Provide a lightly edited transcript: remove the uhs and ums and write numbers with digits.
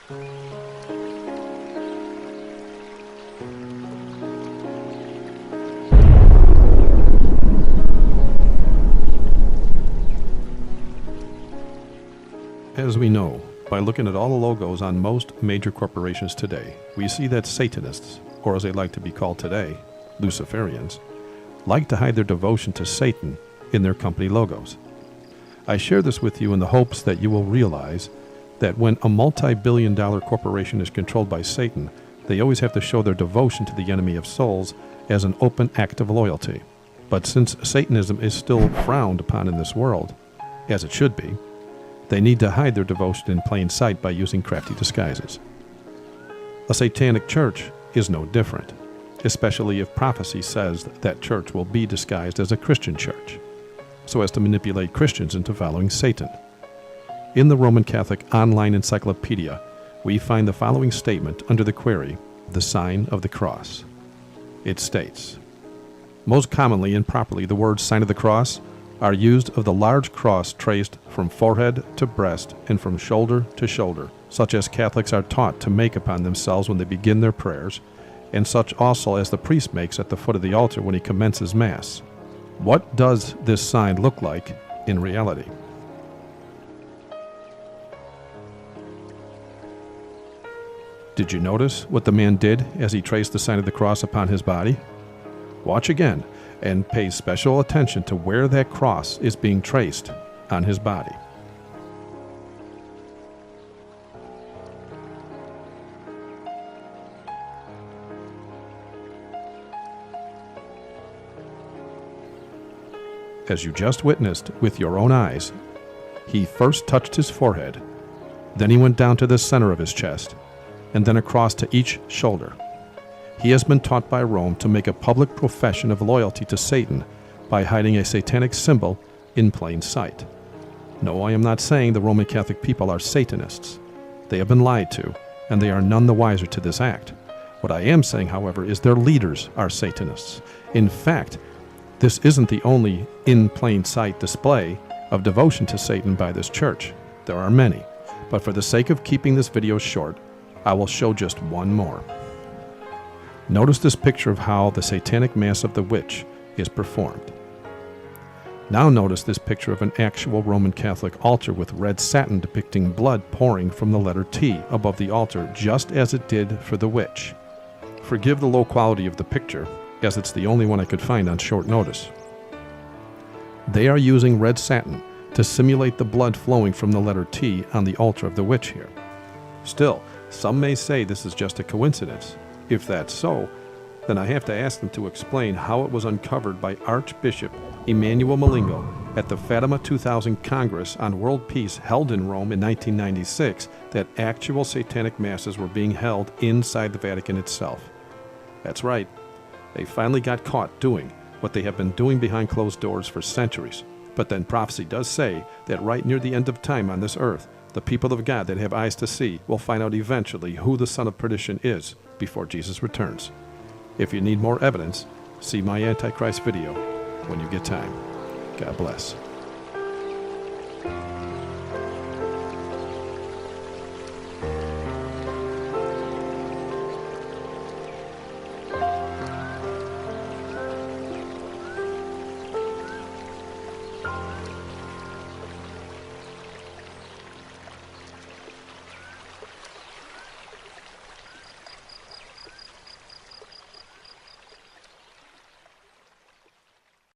As we know, by looking at all the logos on most major corporations today, we see that Satanists, or as they like to be called today, Luciferians, like to hide their devotion to Satan in their company logos. I share this with you in the hopes that you will realize that when a multi-billion-dollar corporation is controlled by Satan, they always have to show their devotion to the enemy of souls as an open act of loyalty. But since Satanism is still frowned upon in this world, as it should be, they need to hide their devotion in plain sight by using crafty disguises. A satanic church is no different, especially if prophecy says that church will be disguised as a Christian church, so as to manipulate Christians into following Satan. In the Roman Catholic Online Encyclopedia, we find the following statement under the query, the sign of the cross. It states, "Most commonly and properly the words sign of the cross are used of the large cross traced from forehead to breast and from shoulder to shoulder, such as Catholics are taught to make upon themselves when they begin their prayers, and such also as the priest makes at the foot of the altar when he commences Mass. What does this sign look like in reality?" Did you notice what the man did as he traced the sign of the cross upon his body? Watch again and pay special attention to where that cross is being traced on his body. As you just witnessed with your own eyes, he first touched his forehead, then he went down to the center of his chest, and then across to each shoulder. He has been taught by Rome to make a public profession of loyalty to Satan by hiding a satanic symbol in plain sight. No, I am not saying the Roman Catholic people are Satanists. They have been lied to, and they are none the wiser to this act. What I am saying, however, is their leaders are Satanists. In fact, this isn't the only in plain sight display of devotion to Satan by this church. There are many, but for the sake of keeping this video short, I will show just one more. Notice this picture of how the satanic mass of the witch is performed. Now notice this picture of an actual Roman Catholic altar with red satin depicting blood pouring from the letter T above the altar, just as it did for the witch. Forgive the low quality of the picture, as it's the only one I could find on short notice. They are using red satin to simulate the blood flowing from the letter T on the altar of the witch here. Still, some may say this is just a coincidence. If that's so, then I have to ask them to explain how it was uncovered by Archbishop Emmanuel Malingo at the Fatima 2000 Congress on World Peace held in Rome in 1996 that actual satanic masses were being held inside the Vatican itself. That's right, they finally got caught doing what they have been doing behind closed doors for centuries. But then prophecy does say that right near the end of time on this earth, the people of God that have eyes to see will find out eventually who the son of perdition is before Jesus returns. If you need more evidence, see my Antichrist video when you get time. God bless.